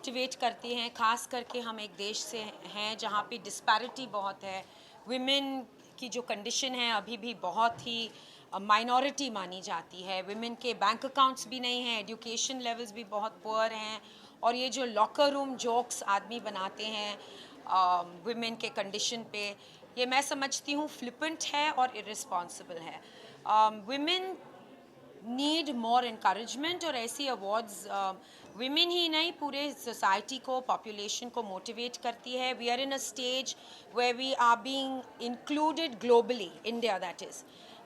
Motivate करती हैं। ख़ास करके हम एक देश से हैं जहाँ पे डिस्पैरिटी बहुत है, विमेन की जो कंडीशन है अभी भी बहुत ही माइनॉरिटी मानी जाती है। विमेन के बैंक अकाउंट्स भी नहीं हैं, एजुकेशन लेवल्स भी बहुत पुअर हैं, और ये जो लॉकर रूम जोक्स आदमी बनाते हैं विमेन के कंडीशन पे, ये मैं समझती हूँ फ्लिपेंट है और इररिस्पॉन्सिबल है। विमेन नीड मोर इनकरेजमेंट, और ऐसी अवार्ड्स विमेन ही नहीं पूरे सोसाइटी को, पॉपुलेशन को मोटिवेट करती है। We are in a stage where we are being included globally, India that is,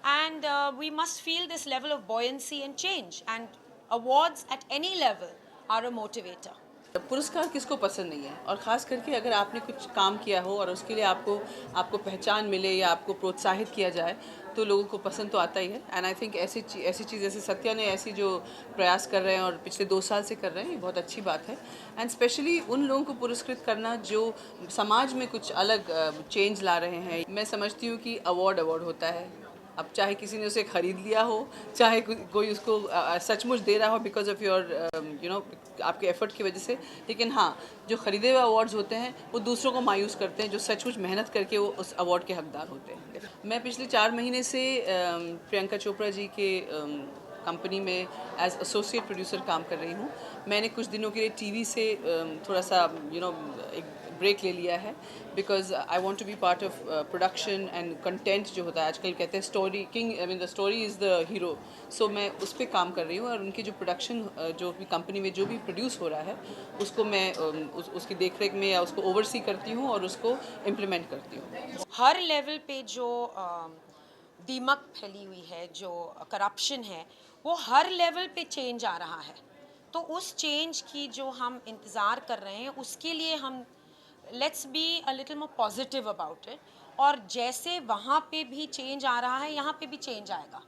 and we must feel this level of buoyancy and change, and awards at any level are a motivator. पुरस्कार किसको पसंद नहीं है, और ख़ास करके अगर आपने कुछ काम किया हो और उसके लिए आपको पहचान मिले या आपको प्रोत्साहित किया जाए तो लोगों को पसंद तो आता ही है। एंड आई थिंक ऐसी चीज़ जैसे सत्या ने ऐसी जो प्रयास कर रहे हैं और पिछले 2 साल से कर रहे हैं, ये बहुत अच्छी बात है। एंड स्पेशली उन लोगों को पुरस्कृत करना जो समाज में कुछ अलग चेंज ला रहे हैं। मैं समझती हूँ कि अवार्ड होता है। अब चाहे किसी ने उसे ख़रीद लिया हो, चाहे कोई उसको सचमुच दे रहा हो बिकॉज ऑफ योर आपके एफर्ट की वजह से, लेकिन हाँ, जो ख़रीदे हुए अवार्ड्स होते हैं वो दूसरों को मायूस करते हैं जो सचमुच मेहनत करके वो उस अवार्ड के हकदार होते हैं। मैं पिछले 4 महीने से प्रियंका चोपड़ा जी के कंपनी में एज एसोसिएट प्रोड्यूसर काम कर रही हूँ। मैंने कुछ दिनों के लिए टीवी से थोड़ा सा एक ब्रेक ले लिया है because I want to be part of production and content जो होता है। आजकल कहते हैं story king, I mean the story is the hero. So मैं उस पर काम कर रही हूँ और उनकी जो प्रोडक्शन जो भी कंपनी में जो भी प्रोड्यूस हो रहा है उसको मैं उसकी देखरेख में या उसको ओवरसी करती हूँ और उसको इम्प्लीमेंट करती हूँ। हर लेवल पे जो दीमक फैली हुई है, जो करप्शन है, वो हर लेवल पे चेंज आ रहा है। तो उस चेंज की जो हम इंतज़ार कर रहे हैं उसके लिए हम let's be a little more positive about it, और जैसे वहाँ पे भी चेंज आ रहा है यहाँ पे भी चेंज आएगा।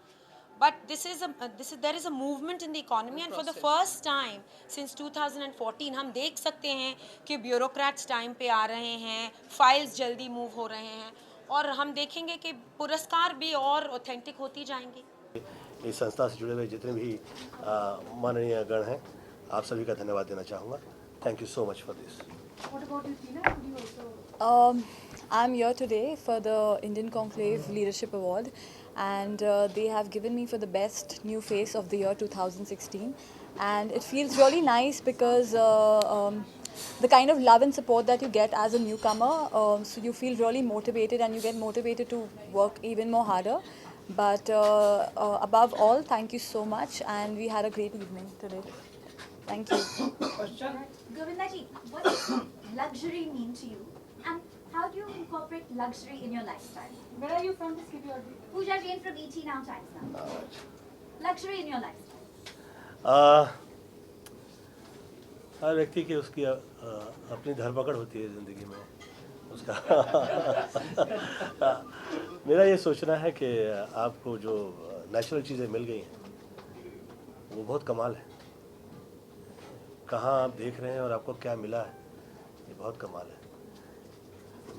But there is a movement in the economy, and for the first time since 2014 हम देख सकते हैं कि ब्यूरोक्रेट्स टाइम पे आ रहे हैं, फाइल्स जल्दी मूव हो रहे हैं, और हम देखेंगे कि पुरस्कार भी और ऑथेंटिक होती जाएंगी। इस संस्था से जुड़े हुए जितने भी माननीय गण हैं, आप सभी का धन्यवाद देना चाहूँगा। Thank you so much for this. I'm here today for the Indian Conclave Leadership Award, and they have given me for the best new face of the year 2016, and it feels really nice because the kind of love and support that you get as a newcomer, so you feel really motivated and you get motivated to work even more harder. But above all, thank you so much, and we had a great evening today. Thank you. Govinda ji, what does luxury mean to you, and how do you incorporate luxury in your lifestyle? Where are you from? Just give your address. Pooja Jain from ET Now Times Now. Luxury in your lifestyle. हर व्यक्ति की उसकी अपनी धरपकड़ होती है ज़िंदगी में उसका। मेरा ये सोचना है कि आपको जो नेचुरल चीज़ें मिल गई हैं वो बहुत कमाल है। कहाँ आप देख रहे हैं और आपको क्या मिला है, ये बहुत कमाल है।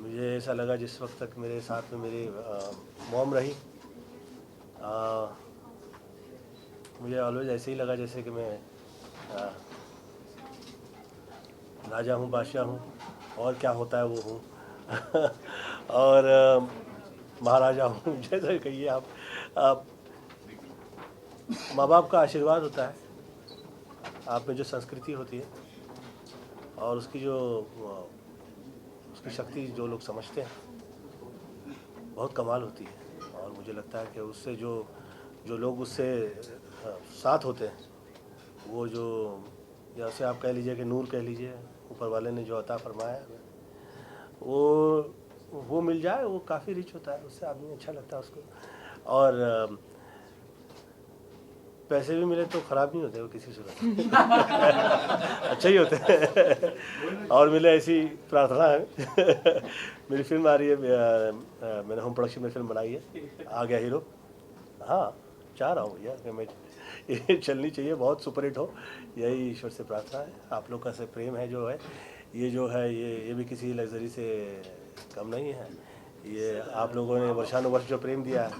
मुझे ऐसा लगा जिस वक्त तक मेरे साथ में मेरी मॉम रही, मुझे ऑलवेज ऐसे ही लगा जैसे कि मैं राजा हूँ, बादशाह हूँ, और क्या होता है वो हूँ और महाराजा हूँ, जैसा कहिए आप। माँ बाप का आशीर्वाद होता है, आप में जो संस्कृति होती है और उसकी शक्ति जो लोग समझते हैं बहुत कमाल होती है। और मुझे लगता है कि उससे जो लोग उससे साथ होते हैं, वो जो जैसे आप कह लीजिए कि नूर कह लीजिए, ऊपर वाले ने जो अता फरमाया है वो मिल जाए, वो काफ़ी रिच होता है, उससे आदमी अच्छा लगता है उसको। और पैसे भी मिले तो ख़राब नहीं होते वो किसी सूरत अच्छा ही होते हैं। और मिले ऐसी प्रार्थना है। मेरी फिल्म आ रही है, मैंने होम प्रोडक्शन में फिल्म बनाई है, आ गया हीरो। हाँ, चाह रहा हूँ भैया कि मैं ये चलनी चाहिए, बहुत सुपरहिट हो, यही ईश्वर से प्रार्थना है। आप लोग का से प्रेम है जो है, ये भी किसी लग्जरी से कम नहीं है। ये आप लोगों ने वर्षानुवर्ष जो प्रेम दिया है,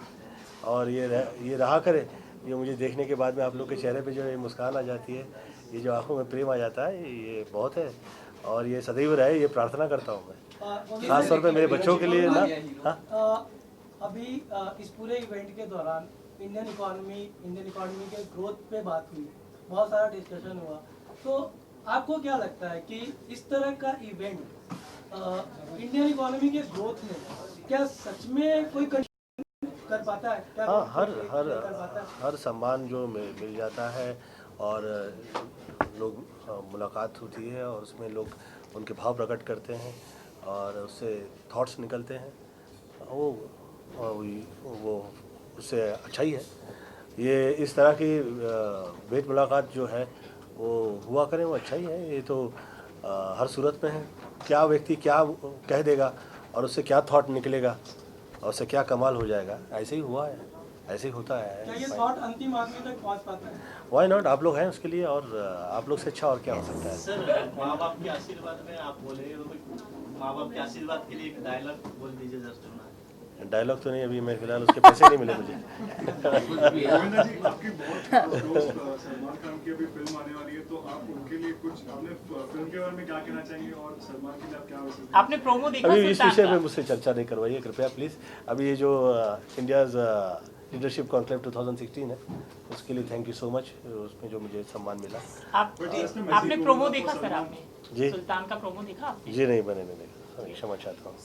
और ये रहा करे, ये मुझे देखने के बाद में आप लोग के चेहरे पे जो है मुस्कान आ जाती है, ये जो आंखों में प्रेम आ जाता है ये बहुत है, और ये सदैव रहे, ये प्रार्थना करता हूँ मैं, खास तौर पे मेरे बच्चों के लिए ना। हाँ, अभी इस पूरे इवेंट के दौरान इंडियन इकोनॉमी के ग्रोथ पे बात हुई, बहुत सारा डिस्कशन हुआ, तो आपको क्या लगता है कि इस तरह का इवेंट इंडियन इकोनॉमी के ग्रोथ में क्या सच में कोई कर पाता है? क्या हाँ, कर पाता है? हर सम्मान जो मिल जाता है और लोग मुलाकात होती है और उसमें लोग उनके भाव प्रकट करते हैं और उससे थॉट्स निकलते हैं, वो उससे अच्छा ही है। ये इस तरह की भेंट मुलाकात जो है वो हुआ करें, वो अच्छा ही है। ये तो हर सूरत में है, क्या व्यक्ति क्या कह देगा और उससे क्या थॉट निकलेगा और उससे क्या कमाल हो जाएगा, ऐसे ही हुआ है, ऐसे ही होता है। क्या ये थॉट अंतिम आदमी तक पहुंच पाता है? वाई नॉट, आप लोग हैं उसके लिए, और आप लोग से अच्छा और क्या हो सकता है। सर, माँ बाप के आशीर्वाद में आप बोले, माँ बाप के आशीर्वाद के लिए एक डायलॉग बोल दीजिए जस्ट सुना। डायलॉग तो नहीं, अभी मैं फिलहाल उसके पैसे नहीं मिले मुझे। गोविंदा जी, आपकी बहुत दोस्त सलमान खान की अभी फिल्म आने वाली है, तो आप उनके लिए कुछ आपने फिल्म के बारे में क्या कहना चाहेंगे और सलमान के लिए आप क्या मैसेज? आपने प्रोमो देखा? अभी इस विषय में मुझसे चर्चा नहीं करवाइए कृपया प्लीज़। अभी ये जो इंडियाज़ लीडरशिप कॉन्क्लेव 2016 है, उसके लिए थैंक यू सो मच, उसमें जो मुझे सम्मान मिला। आपने प्रोमो देखा सर? आपने जी सुल्तान का प्रोमो देखा आपने? जी नहीं, मैंने नहीं देखा, क्षमा चाहता हूँ।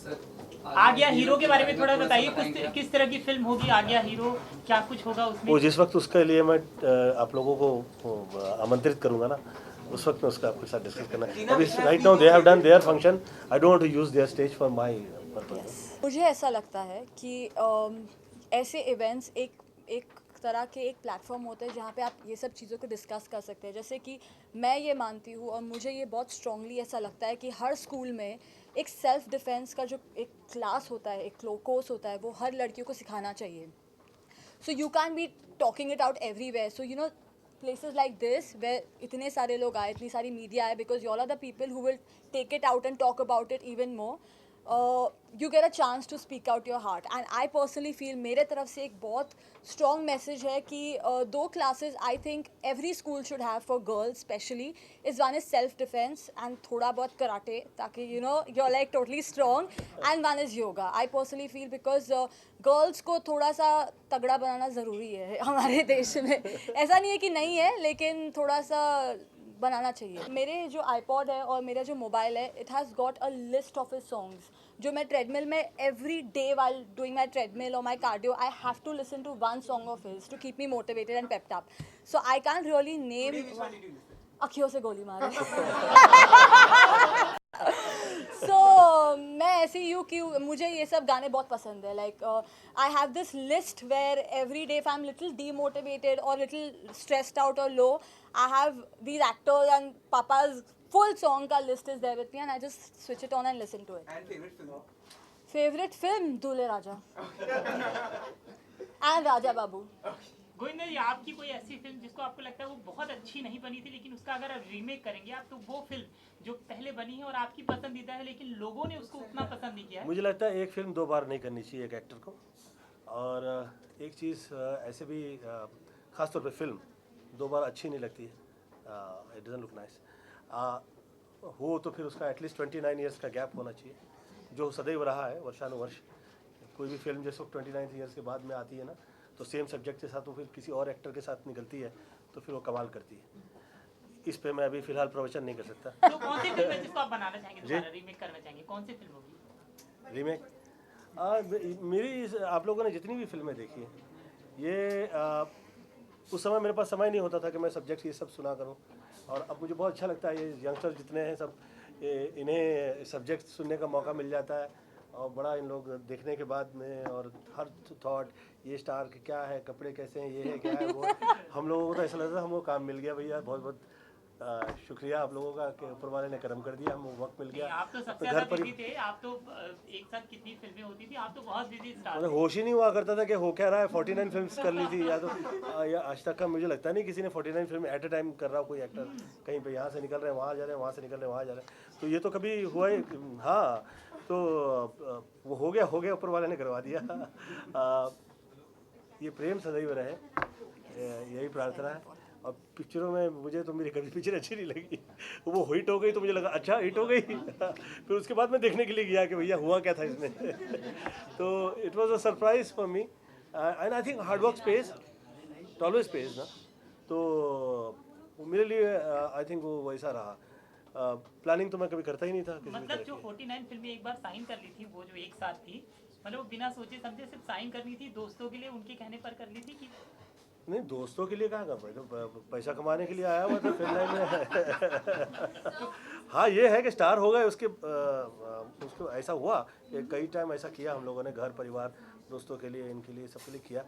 आ गया हीरो के बारे में थोड़ा बताइए, किस तरह की फिल्म होगी आ गया हीरो, क्या कुछ होगा उसमें? वो जिस वक्त उसके लिए मैं आप लोगों को आमंत्रित करूंगा ना, उस वक्त में उसका आपके साथ डिस्कस करना। अभी right now they have done their function, I don't want to use their stage for my purpose. मुझे ऐसा लगता है कि ऐसे इवेंट्स एक तरह के एक प्लेटफॉर्म होता है जहाँ पे आप ये सब चीज़ों को डिस्कस कर सकते हैं। जैसे कि मैं ये मानती हूँ और मुझे ये बहुत स्ट्रांगली ऐसा लगता है कि हर स्कूल में एक सेल्फ डिफेंस का जो एक क्लास होता है, एक कोर्स होता है, वो हर लड़कियों को सिखाना चाहिए। So you can be talking it out everywhere. So you know places like this where इतने सारे लोग आए, इतनी सारी मीडिया आए, because you all are the people who will take it out and talk about it even more. You get a chance to speak out your heart, and I personally feel मेरे तरफ से एक बहुत strong message है कि दो classes I think every school should have for girls especially is one is self defense and थोड़ा बहुत karate, ताकि you know you're like totally strong, and one is yoga. I personally feel because girls को थोड़ा सा तगड़ा बनाना ज़रूरी है हमारे देश में। ऐसा नहीं है कि नहीं है, लेकिन थोड़ा सा बनाना चाहिए। मेरे जो आईपॉड है और मेरा जो मोबाइल है, it has got a list of his songs जो मैं ट्रेडमिल में every day while doing my treadmill और my cardio I have to listen to one song of his to keep me motivated and pepped up. So I can really name अखियों से गोली मारे। मैं ऐसी हूँ कि मुझे ये सब गाने बहुत पसंद है। Like I have this list where every day if I am little demotivated और लिटिल स्ट्रेस्ड आउट और low, I have these actors and papas full song का list is there with me and I just switch it on and listen to it. And favorite film? दूल्हे राजा and Raja Babu. Govinda जी, आपकी कोई ऐसी film जिसको आपको लगता है वो बहुत अच्छी नहीं बनी थी, लेकिन उसका अगर आप रीमेक करेंगे आप, तो वो फिल्म जो पहले बनी है और आपकी पसंदीदा है लेकिन लोगों ने उसको उतना पसंद नहीं किया है? मुझे लगता है एक फिल्म दो बार नहीं करनी चाहिए एक एक्टर को, और एक चीज़ ऐसे भी ख़ासतौर पे फिल्म दो बार अच्छी नहीं लगती है, इट डजंट लुक नाइस। हो तो फिर उसका एटलीस्ट 29 ईयर्स का गैप होना चाहिए, जो सदैव रहा है वर्षानुवर्ष। कोई भी फिल्म जैसे 29 ईयर्स के बाद में आती है ना, तो सेम सब्जेक्ट के साथ वो फिर किसी और एक्टर के साथ निकलती है तो फिर वो कमाल करती है। इस पे मैं अभी फिलहाल प्रवचन नहीं कर सकता। तो कौन सी फिल्म है जिसको आप बनाना चाहेंगे, दोबारा रीमेक करना चाहेंगे? कौन सी फिल्म होगी रीमेक? मेरी आप लोगों ने जितनी भी फिल्में देखी हैं, ये उस समय मेरे पास समय नहीं होता था कि मैं सब्जेक्ट ये सब सुना करूं, और अब मुझे बहुत अच्छा लगता है। ये यंगस्टर जितने हैं सब, इन्हें सब्जेक्ट सुनने का मौका मिल जाता है, और बड़ा इन लोग देखने के बाद में, और हर थॉट ये स्टार क्या है, कपड़े कैसे हैं, ये है क्या है वो है। हम लोगों को तो ऐसा लगता है हमको काम मिल गया भैया, बहुत बहुत शुक्रिया आप लोगों का कि ऊपर वाले ने कर्म कर दिया, हमको वक्त मिल गया। आप तो सबसे ज्यादा बिजी थे, आप तो एक साथ कितनी फिल्में होती थी, आप तो बहुत बिजी स्टार थे। होश ही नहीं हुआ करता था कि हो क्या रहा है। 49 फिल्म्स कर ली थी, या तो या आज तक का मुझे लगता नहीं किसी ने 49 फिल्म एट ए टाइम कर रहा हो, कोई एक्टर कहीं पे यहाँ से निकल रहे हैं वहाँ जा रहे हैं, वहाँ से निकल रहे हैं वहाँ जा रहे हैं, तो ये तो कभी हुआ ही। हाँ, तो वो हो गया ऊपर वाले ने करवा दिया। ये प्रेम सदैव रहे, यही प्रार्थना है, और पिक्चरों में मुझे तो मेरी कभी पिक्चर अच्छी नहीं लगी, वो हिट हो गई तो मुझे लगा अच्छा हिट हो गई फिर उसके बाद मैं देखने के लिए गया कि भैया हुआ क्या था इसमें तो it was a surprise for me and I think hard work page, it always page ना, तो मेरे लिए आई थिंक वो वैसा रहा। प्लानिंग तो मैं कभी करता ही नहीं था किसी भी मतलब तरह जो की। 49 फिल्में एक बार साइन कर ली थी, वो जो एक साथ थी, मतलब वो बिना सोचे समझे सिर्फ साइन करनी थी, दोस्तों के लिए उनके कहने पर कर ली थी कि नहीं दोस्तों के लिए कहाँ कर पाए, तो पैसा कमाने के लिए आया हुआ था फिल्म लाइन में हाँ ये है कि स्टार हो गए उसके उसको ऐसा हुआ कि कई टाइम ऐसा किया हम लोगों ने, घर परिवार दोस्तों के लिए इनके लिए सबके लिए किया,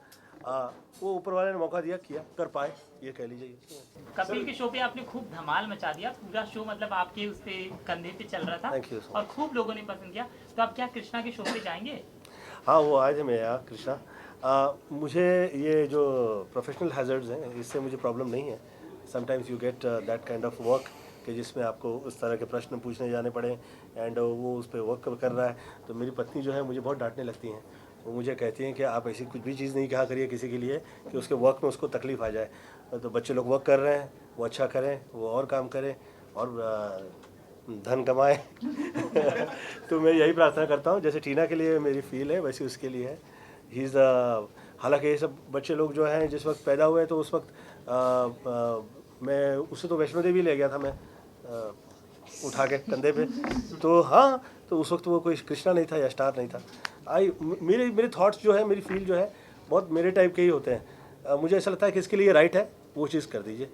वो ऊपर वाले ने मौका दिया, किया कर पाए, ये कह लीजिए। कपिल के शो पे आपने खूब धमाल मचा दिया, पूरा शो मतलब आपके उस पे कंधे पे चल रहा Thank you था so और खूब लोगों ने पसंद किया। तो आप क्या कृष्णा के शो पे जाएंगे? हाँ वो आए थे मेरे यहाँ कृष्णा। मुझे ये जो प्रोफेशनल हैजर्ड्स हैं इससे मुझे प्रॉब्लम नहीं है। Sometimes you get that kind of work कि जिसमें आपको उस तरह के प्रश्न पूछने जाने पड़े एंड वो उस पर वर्क कर रहा है, तो मेरी पत्नी जो है मुझे बहुत डांटने लगती हैं, वो मुझे कहती हैं कि आप ऐसी कुछ भी चीज़ नहीं कहा करिए किसी के लिए कि उसके वर्क में उसको तकलीफ़ आ जाए। तो बच्चे लोग वर्क कर रहे हैं, वो अच्छा करें, वो और काम करें और धन कमाएं तो मैं यही प्रार्थना करता हूँ, जैसे टीना के लिए मेरी फील है वैसे उसके लिए है। ही इज़ हालांकि ये सब बच्चे लोग जो हैं जिस वक्त पैदा हुए तो उस वक्त मैं उससे तो वैष्णो देवी ले गया था मैं उठा के कंधे पे, तो हाँ तो उस वक्त वो कोई कृष्णा नहीं था या स्टार नहीं था। मेरे थॉट्स जो है, मेरी फील जो है बहुत मेरे टाइप के ही होते हैं। मुझे ऐसा लगता है कि इसके लिए राइट है वो चीज़ कर दीजिए।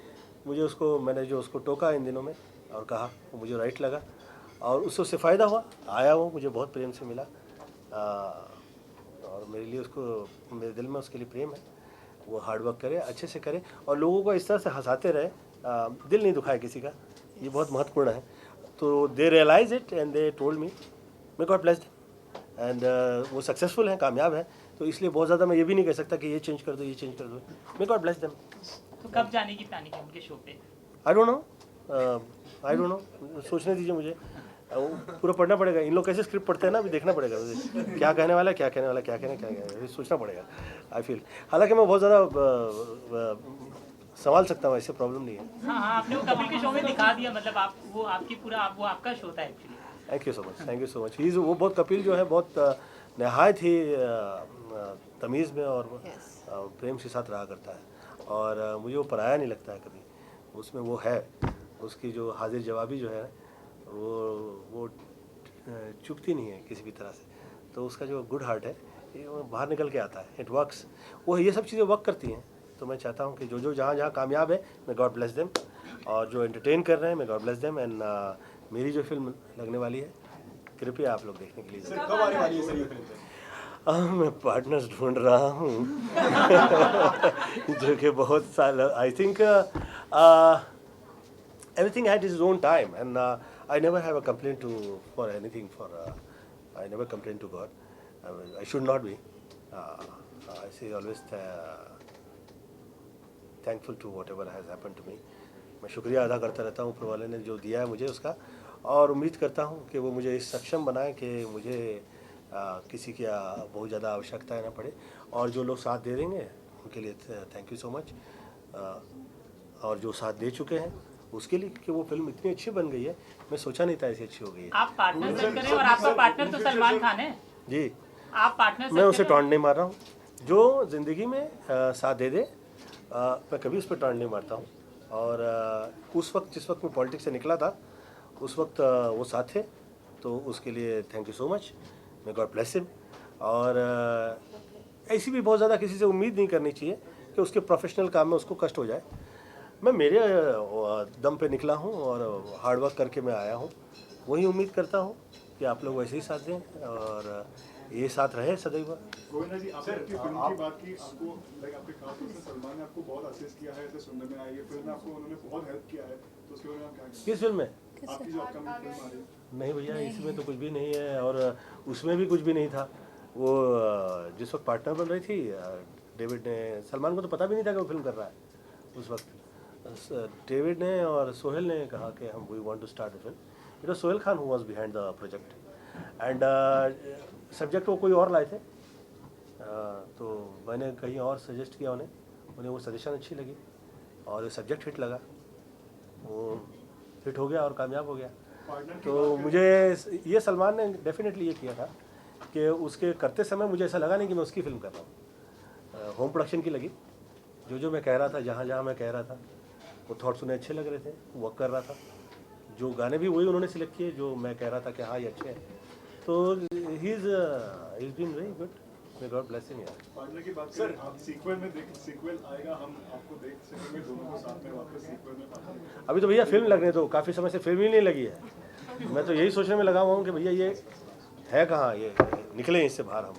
मुझे उसको मैंने जो उसको टोका इन दिनों में और कहा वो मुझे राइट लगा और उससे फ़ायदा हुआ, आया वो मुझे बहुत प्रेम से मिला और मेरे लिए उसको मेरे दिल में उसके लिए प्रेम है। वो हार्ड वर्क करे, अच्छे से करे और लोगों को इस तरह से हंसाते रहे, दिल नहीं दुखाए किसी का, ये बहुत महत्वपूर्ण है। तो they realise it and they told me, may God bless them and वो सक्सेसफुल हैं, कामयाब है, तो इसलिए बहुत ज़्यादा मैं ये भी नहीं कह सकता कि ये चेंज कर दो ये चेंज कर दो, मे गॉड ब्लेस देम। तो कब जाने की प्लानिंग है उनके शो पे? आई डोंट नो, सोचने दीजिए मुझे, वो पूरा पढ़ना पड़ेगा। इन लोग कैसे स्क्रिप्ट पढ़ते हैं ना, अभी देखना पड़ेगा मुझे क्या कहने वाला है, क्या कहने वाला, क्या कहने क्या कहने, सोचना पड़ेगा आई फील। हालांकि मैं बहुत ज़्यादा संभाल सकता हूँ, ऐसे प्रॉब्लम नहीं है। हाँ हाँ, आपने वो कपिल के शो में दिखा दिया, मतलब आप वो आपकी पूरा आप वो आपका शो था actually. Thank you so much, thank you so much. वो बहुत कपिल जो है बहुत नहायत ही तमीज़ में और प्रेम के साथ रहा करता है और मुझे वो पराया नहीं लगता है कभी, उसमें वो है, उसकी जो हाजिर जवाबी जो है वो चुकती नहीं है किसी भी तरह से, तो उसका जो गुड हार्ट है ये वो बाहर निकल के आता है, इट वर्क्स। वो ये सब चीज़ें वर्क करती हैं, तो मैं चाहता हूँ कि जो जहाँ कामयाब है मैं गॉड ब्लेस देम, और जो एंटरटेन कर रहे हैं मैं गॉड ब्लेस देम एंड मेरी जो फिल्म लगने वाली है कृपया आप लोग देखने के लिए सर कब आने वाली है सर ये फिल्म? मैं पार्टनर्स ढूंढ रहा हूँ जो कि बहुत साल, I think everything had its own time and I never have a complaint for anything I never complain to God. I should not be. I say always thankful to whatever has happened to me. मैं शुक्रिया अदा करता रहता हूँ ऊपर वाले ने जो दिया है मुझे उसका, और उम्मीद करता हूँ कि वो मुझे इस सक्षम बनाए कि मुझे किसी की बहुत ज़्यादा आवश्यकता ना पड़े, और जो लोग साथ दे देंगे उनके लिए थैंक यू सो मच, और जो साथ दे चुके हैं उसके लिए कि वो फिल्म इतनी अच्छी बन गई है, मैं सोचा नहीं था ऐसी अच्छी हो गई है। आप पार्टनर सेट करें और आपका पार्टनर तो सलमान खान है जी, आप पार्टनर मैं उसे टॉन्ट नहीं मार रहा हूँ, जो ज़िंदगी में साथ दे दे मैं कभी उस पर टॉन्ट नहीं मारता हूँ, और उस वक्त जिस वक्त मैं पॉलिटिक्स से निकला था उस वक्त वो साथ थे, तो उसके लिए thank you so much, may God bless him. और ऐसी भी बहुत ज़्यादा किसी से उम्मीद नहीं करनी चाहिए कि उसके प्रोफेशनल काम में उसको कष्ट हो जाए। मैं मेरे दम पे निकला हूँ और हार्ड वर्क करके मैं आया हूँ, वही उम्मीद करता हूँ कि आप लोग वैसे ही साथ दें और ये साथ रहे सदैव। गोविंदा जी, आपने अपनी फिल्म की बात की, आपको लाइक आपके खास तौर से सलमान ने आपको बहुत असिस्ट किया है, ऐसे सुनने में आया, ये फिल्म में आपको उन्होंने बहुत हेल्प किया है, तो उसके बारे में आप क्या कहेंगे? किस फिल्म में? आपकी जो अपकमिंग फिल्म आ रही है। नहीं भैया, इसमें तो कुछ भी नहीं है और उसमें भी कुछ भी नहीं था। वो जिस वक्त पार्टनर बन रही थी डेविड ने, सलमान को तो पता भी नहीं था कि वो फिल्म कर रहा है उस वक्त। डेविड ने और सोहेल ने कहा कि हम we want to start a film. It was Sohail Khan who was behind the project and subject वो कोई और लाए थे, तो मैंने कहीं और सजेस्ट किया उन्हें वो सजेशन अच्छी लगी, और सब्जेक्ट हिट लगा, वो हिट हो गया और कामयाब हो गया। पार्टनर की तो मुझे ये सलमान ने डेफिनेटली ये किया था कि उसके करते समय मुझे ऐसा लगा नहीं कि मैं उसकी फिल्म कर रहा हूँ, होम प्रोडक्शन की लगी। जो मैं कह रहा था, जहाँ जहाँ मैं कह रहा था, वो थॉट्स उन्हें अच्छे लग रहे थे, वर्क कर रहा था। जो गाने भी वही उन्होंने सिलेक्ट किए जो मैं कह रहा था कि हाँ ये अच्छे हैं। तो he is been very good, may God bless him यार। पार्टनर की बात करें, आप सीक्वल आएगा, हम आपको देख सकेंगे दोनों को साथ में वापस सीक्वल में पार्टनर? अभी तो भैया फिल्म लगने दो, काफ़ी समय से फिल्म ही नहीं लगी है। मैं तो यही सोचने में लगा हुआ हूँ कि भैया ये है कहाँ, ये निकले इससे बाहर हम।